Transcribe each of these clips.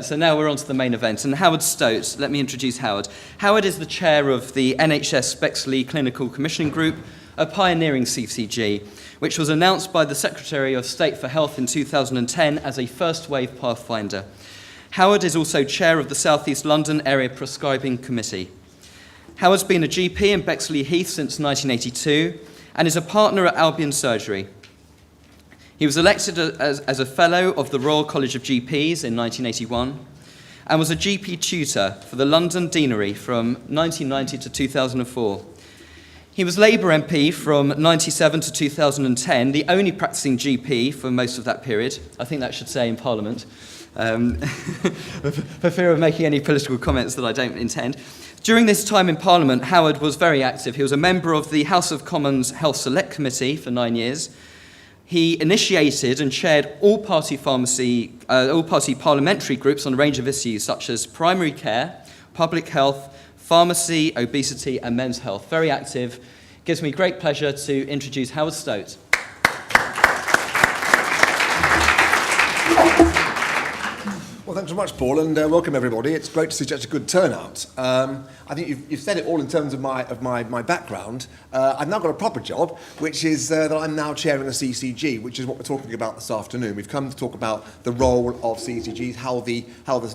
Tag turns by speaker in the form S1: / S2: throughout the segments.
S1: So now we're on to the main event, and Howard Stoat, let me introduce Howard. Howard is the chair of the NHS Bexley Clinical Commissioning Group, a pioneering CCG, which was announced by the Secretary of State for Health in 2010 as a first-wave pathfinder. Howard is also chair of the South East London Area Prescribing Committee. Howard's been a GP in Bexley Heath since 1982 and is a partner at Albion Surgery. He was elected as a Fellow of the Royal College of GPs in 1981 and was a GP tutor for the London Deanery from 1990 to 2004. He was Labour MP from 1997 to 2010, the only practising GP for most of that period. I think that should say in Parliament, for fear of making any political comments that I don't intend. During this time in Parliament, Howard was very active. He was a member of the House of Commons Health Select Committee for 9 years. He initiated and chaired all-party parliamentary groups on a range of issues such as primary care, public health, pharmacy, obesity and men's health. Very active. It gives me great pleasure to introduce Howard Stoat.
S2: Well, thanks so much, Paul, and welcome everybody. It's great to see such a good turnout. I think you've said it all in terms of my background. I've now got a proper job, which is that I'm now chairing a CCG, which is what we're talking about this afternoon. We've come to talk about the role of CCGs, how the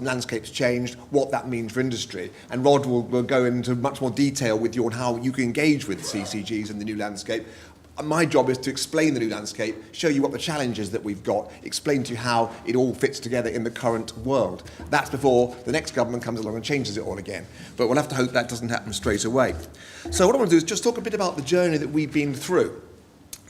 S2: landscape's changed, what that means for industry. And Rod will go into much more detail with you on how you can engage with CCGs in the new landscape. My job is to explain the new landscape, show you what the challenges that we've got, explain to you how it all fits together in the current world. That's before the next government comes along and changes it all again. But we'll have to hope that doesn't happen straight away. So what I want to do is just talk a bit about the journey that we've been through.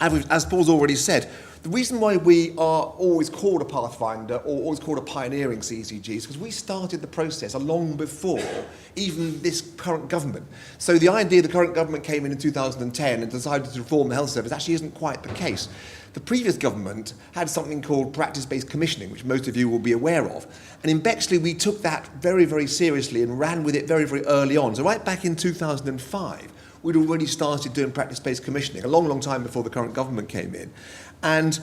S2: As Paul's already said, the reason why we are always called a pathfinder or always called a pioneering CCG is because we started the process long before even this current government. So the idea the current government came in 2010 and decided to reform the health service actually isn't quite the case. The previous government had something called practice-based commissioning, which most of you will be aware of. And in Bexley, we took that very, very seriously and ran with it very, very early on. So right back in 2005, we'd already started doing practice-based commissioning, a long, long time before the current government came in. And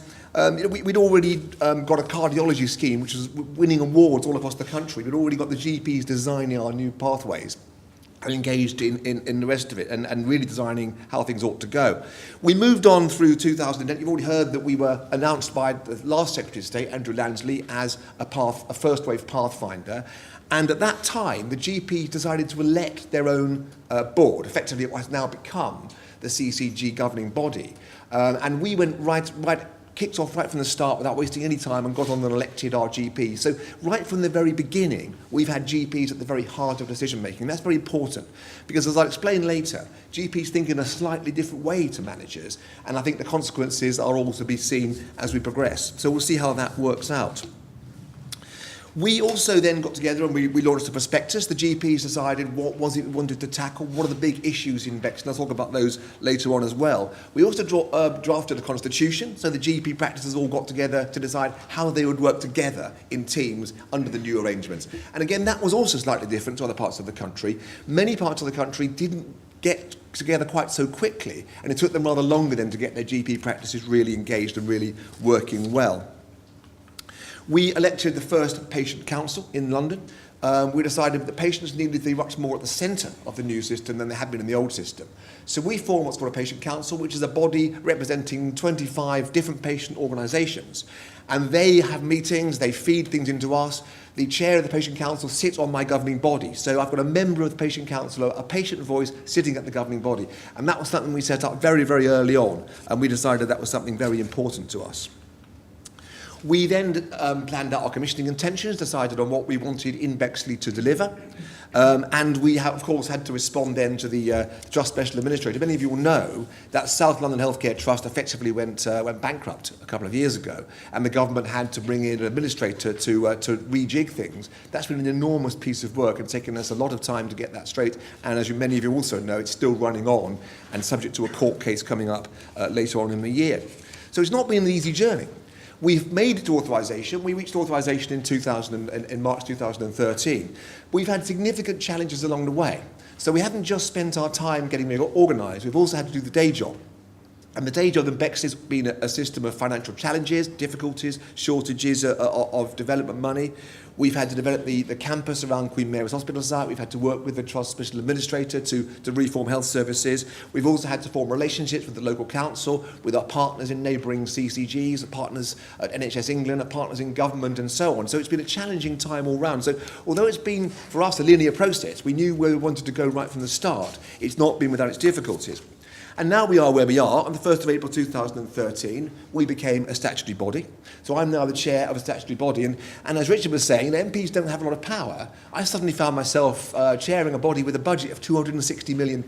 S2: we'd already got a cardiology scheme, which was winning awards all across the country. We'd already got the GPs designing our new pathways and engaged in the rest of it and really designing how things ought to go. We moved on through 2010. You've already heard that we were announced by the last Secretary of State, Andrew Lansley, as a first-wave pathfinder. And at that time, the GP decided to elect their own board. Effectively, it has now become the CCG governing body. And we went kicked off right from the start without wasting any time and got on and elected our GPs. So right from the very beginning, we've had GPs at the very heart of decision making. That's very important because, as I'll explain later, GPs think in a slightly different way to managers, and I think the consequences are all to be seen as we progress. So we'll see how that works out. We also then got together and we launched a prospectus. The GPs decided what was it we wanted to tackle, what are the big issues in Bexley, and I'll talk about those later on as well. We also drafted a constitution, so the GP practices all got together to decide how they would work together in teams under the new arrangements. And again, that was also slightly different to other parts of the country. Many parts of the country didn't get together quite so quickly, and it took them rather longer then to get their GP practices really engaged and really working well. We elected the first patient council in London. We decided that patients needed to be much more at the centre of the new system than they had been in the old system. So we formed what's called a patient council, which is a body representing 25 different patient organisations. And they have meetings, they feed things into us. The chair of the patient council sits on my governing body. So I've got a member of the patient council, a patient voice, sitting at the governing body. And that was something we set up very, very early on. And we decided that was something very important to us. We then planned out our commissioning intentions, decided on what we wanted in Bexley to deliver, and we have, of course, had to respond then to the Trust Special Administrator. Many of you will know that South London Healthcare Trust effectively went bankrupt a couple of years ago, and the government had to bring in an administrator to rejig things. That's been an enormous piece of work and taken us a lot of time to get that straight, and as many of you also know, it's still running on and subject to a court case coming up later on in the year. So it's not been an easy journey. We've made it to authorisation. We reached authorisation in March 2013. We've had significant challenges along the way. So we haven't just spent our time getting it organised, we've also had to do the day job. And the day job in Bexley's been a system of financial challenges, difficulties, shortages of development money. We've had to develop the campus around Queen Mary's Hospital site. We've had to work with the Trust Special Administrator to reform health services. We've also had to form relationships with the local council, with our partners in neighbouring CCGs, our partners at NHS England, our partners in government and so on. So it's been a challenging time all round. So although it's been, for us, a linear process, we knew where we wanted to go right from the start. It's not been without its difficulties. And now we are where we are. On the 1st of April 2013, we became a statutory body. So I'm now the chair of a statutory body. And as Richard was saying, MPs don't have a lot of power. I suddenly found myself chairing a body with a budget of £260 million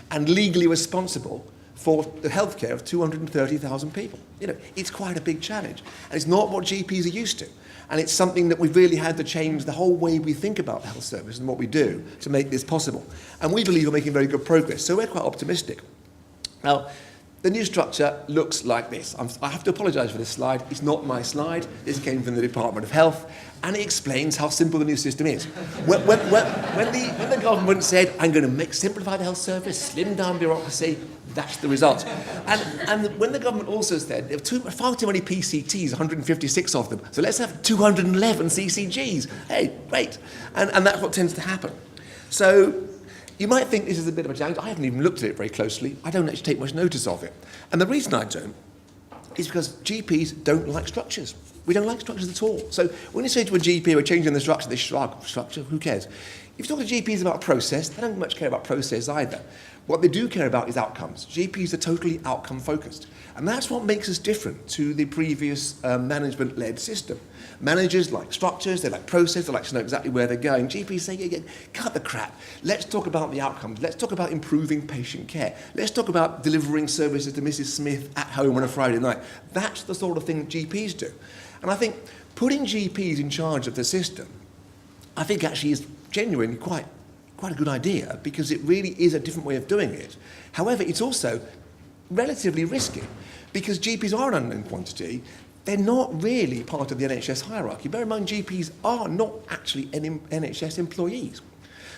S2: and legally responsible for the healthcare of 230,000 people. You know, it's quite a big challenge. And it's not what GPs are used to. And it's something that we've really had to change the whole way we think about the health service and what we do to make this possible. And we believe we're making very good progress. So we're quite optimistic. Now, the new structure looks like this. I have to apologise for this slide. It's not my slide. This came from the Department of Health, and it explains how simple the new system is. When the government said, I'm going to simplify the health service, slim down bureaucracy, that's the result. And when the government also said, there were far too many PCTs, 156 of them, so let's have 211 CCGs. Hey, great. And that's what tends to happen. So you might think this is a bit of a challenge. I haven't even looked at it very closely. I don't actually take much notice of it. And the reason I don't is because GPs don't like structures. We don't like structures at all. So when you say to a GP, we're changing the structure, they shrug, structure, who cares? If you talk to GPs about process, they don't much care about process either. What they do care about is outcomes. GPs are totally outcome focused. And that's what makes us different to the previous management-led system. Managers like structures, they like process, they like to know exactly where they're going. GPs say, yeah, cut the crap. Let's talk about the outcomes. Let's talk about improving patient care. Let's talk about delivering services to Mrs. Smith at home on a Friday night. That's the sort of thing GPs do. And I think putting GPs in charge of the system, I think actually is genuinely quite a good idea, because it really is a different way of doing it. However, it's also relatively risky, because GPs are an unknown quantity. They're not really part of the NHS hierarchy. Bear in mind, GPs are not actually NHS employees.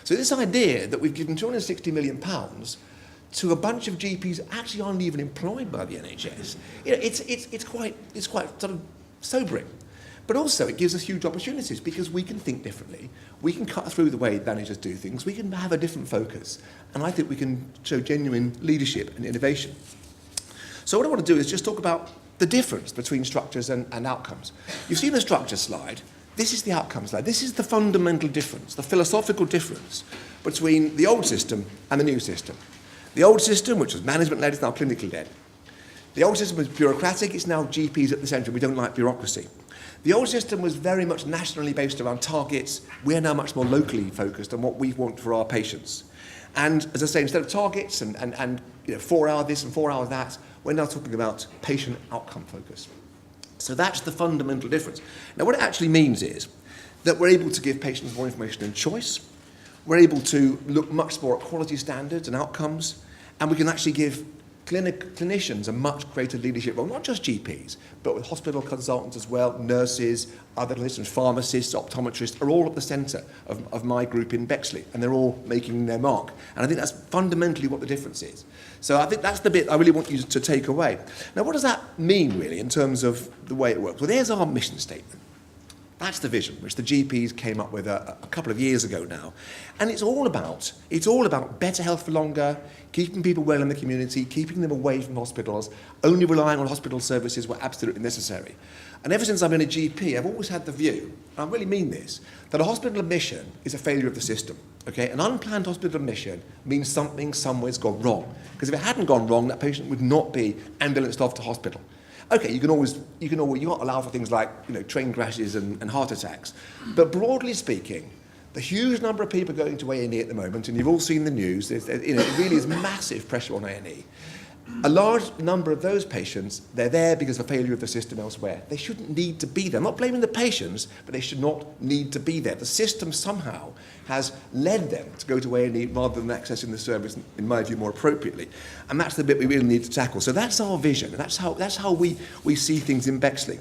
S2: So this idea that we've given £260 million to a bunch of GPs that actually aren't even employed by the NHS, you know, it's quite sort of sobering. But also, it gives us huge opportunities, because we can think differently. We can cut through the way managers do things. We can have a different focus. And I think we can show genuine leadership and innovation. So what I want to do is just talk about the difference between structures and outcomes. You've seen the structure slide. This is the outcome slide. This is the fundamental difference, the philosophical difference between the old system and the new system. The old system, which was management-led, is now clinically-led. The old system was bureaucratic. It's now GPs at the centre. We don't like bureaucracy. The old system was very much nationally based around targets. We're now much more locally focused on what we want for our patients. And as I say, instead of targets and 4 hour this and 4 hour that, we're now talking about patient outcome focus. So that's the fundamental difference. Now, what it actually means is that we're able to give patients more information and choice. We're able to look much more at quality standards and outcomes, and we can actually give clinicians a much greater leadership role, not just GPs, but with hospital consultants as well, nurses, other clinicians, pharmacists, optometrists, are all at the centre of my group in Bexley, and they're all making their mark. And I think that's fundamentally what the difference is. So I think that's the bit I really want you to take away. Now, what does that mean, really, in terms of the way it works? Well, there's our mission statement. That's the vision, which the GPs came up with a couple of years ago now. And it's all about better health for longer, keeping people well in the community, keeping them away from hospitals, only relying on hospital services where absolutely necessary. And ever since I've been a GP, I've always had the view, and I really mean this, that a hospital admission is a failure of the system. Okay? An unplanned hospital admission means something somewhere's gone wrong. Because if it hadn't gone wrong, that patient would not be ambulanced off to hospital. Okay, you can't allow for things like train crashes and heart attacks, but broadly speaking, the huge number of people going to A&E at the moment, and you've all seen the news, it really is massive pressure on A&E. A large number of those patients, they're there because of a failure of the system elsewhere. They shouldn't need to be there. I'm not blaming the patients, but they should not need to be there. The system somehow has led them to go to A&E rather than accessing the service, in my view, more appropriately. And that's the bit we really need to tackle. So that's our vision, and that's how we see things in Bexley.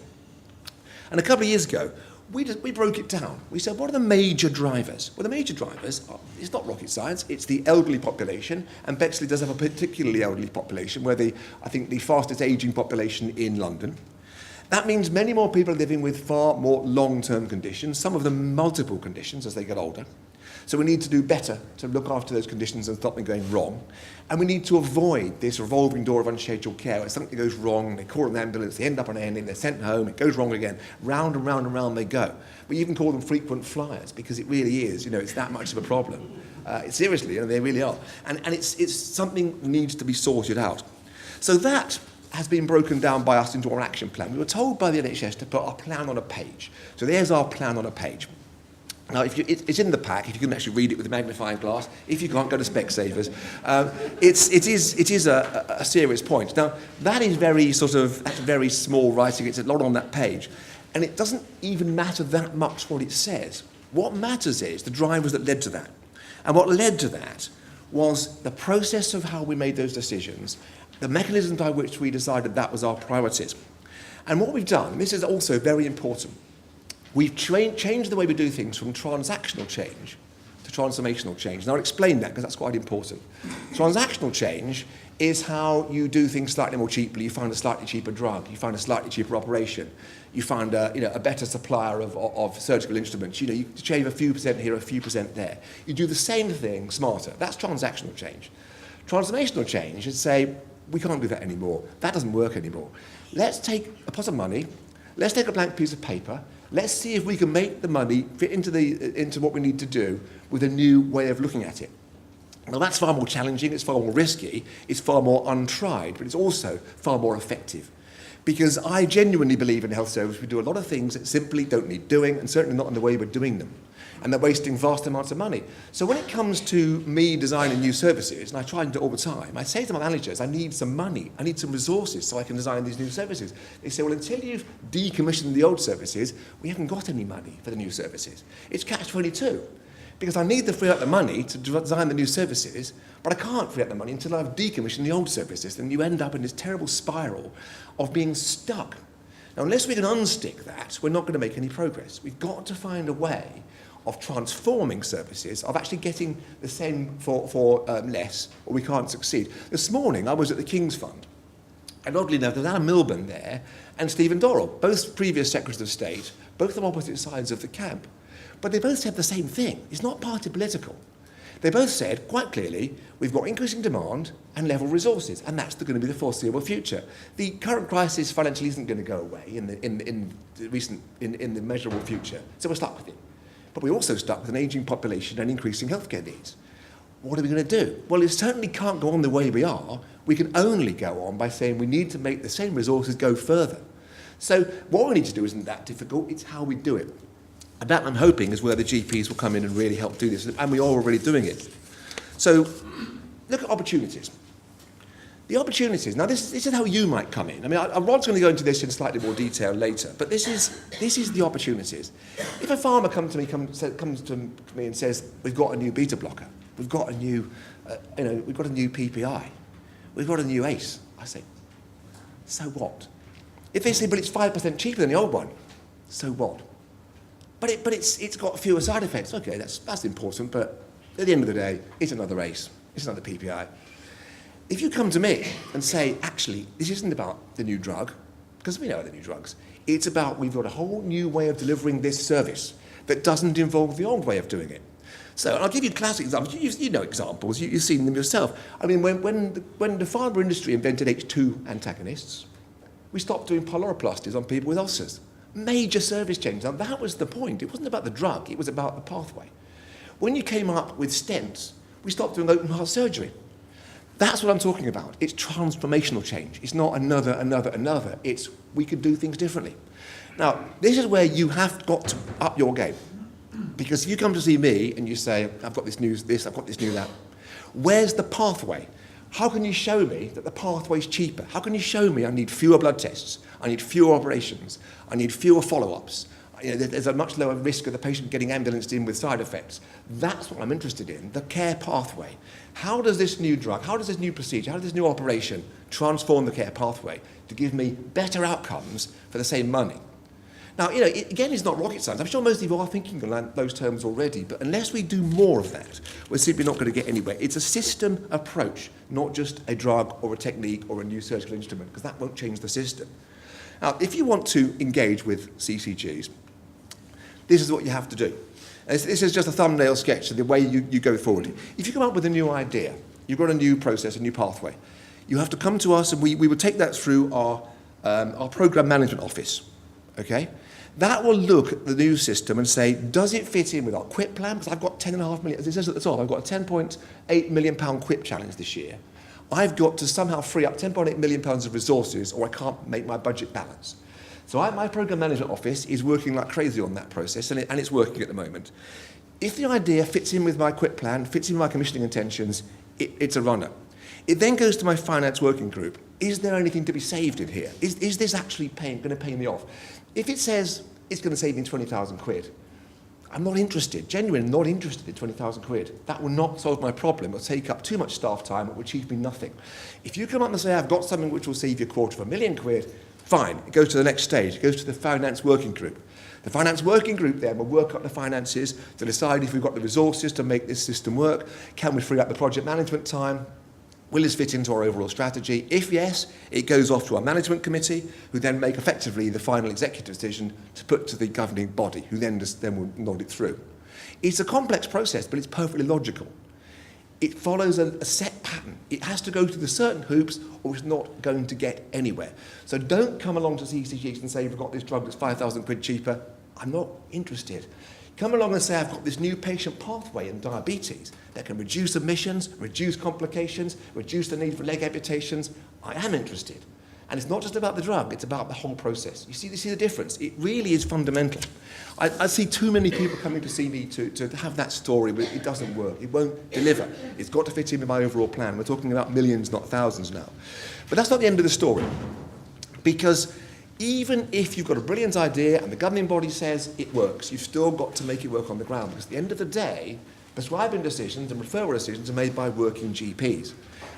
S2: And a couple of years ago, we broke it down. We said, what are the major drivers? Well, the major drivers, it's not rocket science, it's the elderly population, and Bexley does have a particularly elderly population, where I think the fastest ageing population in London. That means many more people are living with far more long-term conditions, some of them multiple conditions as they get older. So we need to do better to look after those conditions and stop them going wrong. And we need to avoid this revolving door of unscheduled care where something goes wrong, they call an ambulance, they end up on A&E, they're sent home, it goes wrong again. Round and round and round they go. We even call them frequent flyers because it really is, it's that much of a problem. Seriously, they really are. And it's something that needs to be sorted out. So that has been broken down by us into our action plan. We were told by the NHS to put our plan on a page. So there's our plan on a page. Now, it's in the pack, if you can actually read it with a magnifying glass. If you can't, go to Specsavers. It is a serious point. Now, that is that's very small writing. It's a lot on that page. And it doesn't even matter that much what it says. What matters is the drivers that led to that. And what led to that was the process of how we made those decisions, the mechanisms by which we decided that was our priorities. And what we've done, and this is also very important, we've changed the way we do things from transactional change to transformational change. And I'll explain that because that's quite important. Transactional change is how you do things slightly more cheaply. You find a slightly cheaper drug. You find a slightly cheaper operation. You find a better supplier of surgical instruments. You shave a few percent here, a few percent there. You do the same thing smarter. That's transactional change. Transformational change is say, we can't do that anymore. That doesn't work anymore. Let's take a pot of money. Let's take a blank piece of paper. Let's see if we can make the money fit into what we need to do with a new way of looking at it. Now, that's far more challenging, it's far more risky, it's far more untried, but it's also far more effective. Because I genuinely believe in health service we do a lot of things that simply don't need doing, and certainly not in the way we're doing them. And they're wasting vast amounts of money. So when it comes to me designing new services, and I try and do it all the time, I say to my managers, I need some money, I need some resources so I can design these new services. They say, well, until you've decommissioned the old services, we haven't got any money for the new services. It's catch-22. Because I need to free up the money to design the new services, but I can't free up the money until I've decommissioned the old services. Then you end up in this terrible spiral of being stuck. Now, unless we can unstick that, we're not going to make any progress. We've got to find a way of transforming services, of actually getting the same for less, or we can't succeed. This morning, I was at the King's Fund, and oddly enough, there's Alan Milburn there and Stephen Dorrell, both previous Secretaries of State, both on opposite sides of the camp. But they both said the same thing. It's not party political. They both said, quite clearly, we've got increasing demand and level resources, and that's going to be the foreseeable future. The current crisis financially isn't going to go away in the measurable future, so we're stuck with it. But we're also stuck with an ageing population and increasing healthcare needs. What are we going to do? Well, it certainly can't go on the way we are. We can only go on by saying we need to make the same resources go further. So what we need to do isn't that difficult, it's how we do it. And that, I'm hoping, is where the GPs will come in and really help do this, and we are already doing it. So look at opportunities. The opportunities, now this is how you might come in. I mean, Rod's going to go into this in slightly more detail later, but this is the opportunities. If a farmer comes to me and says, we've got a new beta blocker, we've got a new, we've got a new PPI, we've got a new ACE, I say, so what? If they say, but it's 5% cheaper than the old one, so what? But it's got fewer side effects. Okay, that's important, but at the end of the day, it's another ACE, it's another PPI. If you come to me and say, actually, this isn't about the new drug, because we know the new drugs, it's about we've got a whole new way of delivering this service that doesn't involve the old way of doing it. So I'll give you classic examples. You know examples, you've seen them yourself. I mean, when the pharma industry invented H2 antagonists, we stopped doing pyloroplasties on people with ulcers. Major service change. Now, that was the point. It wasn't about the drug, it was about the pathway. When you came up with stents, we stopped doing open heart surgery. That's what I'm talking about. It's transformational change. It's not another. It's we could do things differently. Now, this is where you have got to up your game. Because if you come to see me and you say, I've got this new this, I've got this new that, where's the pathway? How can you show me that the pathway's cheaper? How can you show me I need fewer blood tests, I need fewer operations, I need fewer follow-ups? There's a much lower risk of the patient getting ambulanced in with side effects. That's what I'm interested in, the care pathway. How does this new drug, how does this new procedure, how does this new operation transform the care pathway to give me better outcomes for the same money? Now, again, it's not rocket science. I'm sure most of you are thinking in those terms already, but unless we do more of that, we're simply not going to get anywhere. It's a system approach, not just a drug or a technique or a new surgical instrument, because that won't change the system. Now, if you want to engage with CCGs, this is what you have to do. This is just a thumbnail sketch of the way you go forward. If you come up with a new idea, you've got a new process, a new pathway, you have to come to us, and we will take that through our program management office. Okay? That will look at the new system and say, does it fit in with our QUIP plan? Because I've got 10.5 million, as it says at the top, I've got a £10.8 million QUIP challenge this year. I've got to somehow free up £10.8 million of resources, or I can't make my budget balance. So my program management office is working like crazy on that process, and it's working at the moment. If the idea fits in with my QUIP plan, fits in with my commissioning intentions, it's a runner. It then goes to my finance working group. Is there anything to be saved in here? Is this actually going to pay me off? If it says it's going to save me 20,000 quid, I'm not interested, genuinely not interested in 20,000 quid. That will not solve my problem. It will take up too much staff time. It will achieve me nothing. If you come up and say, I've got something which will save you £250,000 quid, fine. It goes to the next stage. It goes to the finance working group. The finance working group then will work up the finances to decide if we've got the resources to make this system work. Can we free up the project management time? Will this fit into our overall strategy? If yes, it goes off to our management committee, who then make effectively the final executive decision to put to the governing body, who then will nod it through. It's a complex process, but it's perfectly logical. It follows a set pattern. It has to go through the certain hoops, or it's not going to get anywhere. So don't come along to CCGs and say, we've got this drug that's 5,000 quid cheaper. I'm not interested. Come along and say, I've got this new patient pathway in diabetes that can reduce admissions, reduce complications, reduce the need for leg amputations. I am interested. And it's not just about the drug, it's about the whole process. You see the difference? It really is fundamental. I see too many people coming to see me to have that story, but it doesn't work. It won't deliver. It's got to fit in with my overall plan. We're talking about millions, not thousands now. But that's not the end of the story. Because even if you've got a brilliant idea and the governing body says it works, you've still got to make it work on the ground. Because at the end of the day, prescribing decisions and referral decisions are made by working GPs.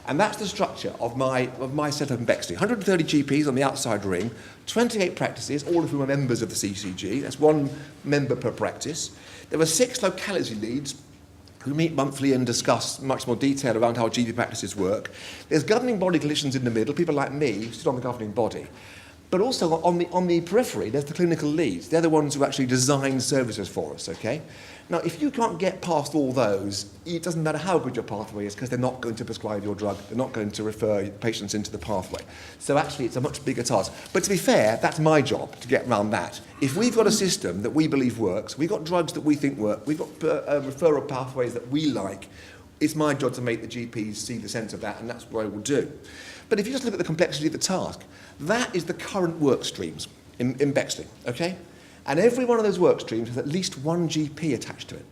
S2: And that's the structure of my setup in Bexley. 130 GPs on the outside ring, 28 practices, all of whom are members of the CCG. That's one member per practice. There are 6 locality leads who meet monthly and discuss much more detail around how GP practices work. There's governing body clinicians in the middle, people like me who sit on the governing body. But also on the periphery, there's the clinical leads. They're the ones who actually design services for us, okay? Now, if you can't get past all those, it doesn't matter how good your pathway is, because they're not going to prescribe your drug. They're not going to refer patients into the pathway. So actually, it's a much bigger task. But to be fair, that's my job, to get around that. If we've got a system that we believe works, we've got drugs that we think work, we've got referral pathways that we like, it's my job to make the GPs see the sense of that, and that's what I will do. But if you just look at the complexity of the task, that is the current work streams in Bexley, okay? And every one of those work streams has at least one GP attached to it.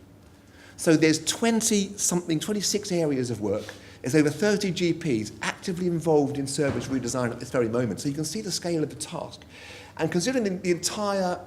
S2: So there's 26 areas of work. There's over 30 GPs actively involved in service redesign at this very moment. So you can see the scale of the task. And considering the entire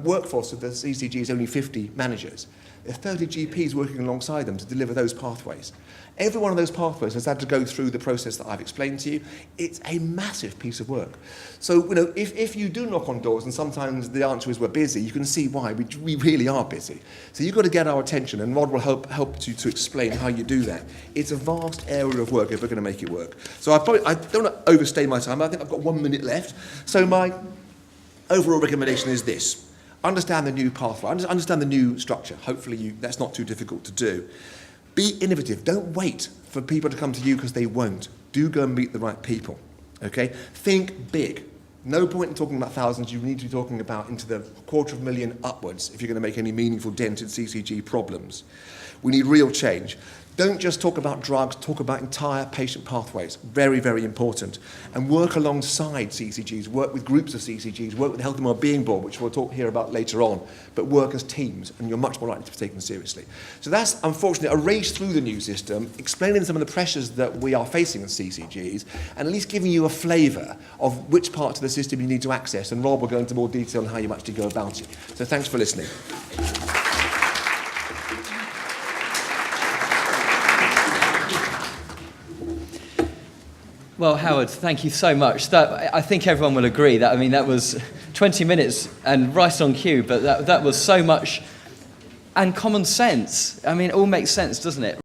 S2: workforce of the CCG is only 50 managers, there's 30 GPs working alongside them to deliver those pathways. Every one of those pathways has had to go through the process that I've explained to you. It's a massive piece of work. So, if you do knock on doors and sometimes the answer is we're busy, you can see why. We really are busy. So you've got to get our attention, and Rod will help you to explain how you do that. It's a vast area of work if we're going to make it work. So I don't want to overstay my time. I think I've got 1 minute left. So my overall recommendation is this. Understand the new pathway. Understand the new structure. Hopefully that's not too difficult to do. Be innovative. Don't wait for people to come to you because they won't. Do go and meet the right people. Okay? Think big. No point in talking about thousands. You need to be talking about into the 250,000 upwards if you're going to make any meaningful dent in CCG problems. We need real change. Don't just talk about drugs, talk about entire patient pathways. Very, very important. And work alongside CCGs, work with groups of CCGs, work with the Health and Wellbeing Board, which we'll talk here about later on, but work as teams, and you're much more likely to be taken seriously. So that's, unfortunately, a race through the new system, explaining some of the pressures that we are facing as CCGs, and at least giving you a flavour of which parts of the system you need to access, and Rob will go into more detail on how you actually go about it. So thanks for listening. Well, Howard, thank you so much. I think everyone will agree that, that was
S1: 20 minutes and right on cue, but that was so much. And common sense. I mean, it all makes sense, doesn't it?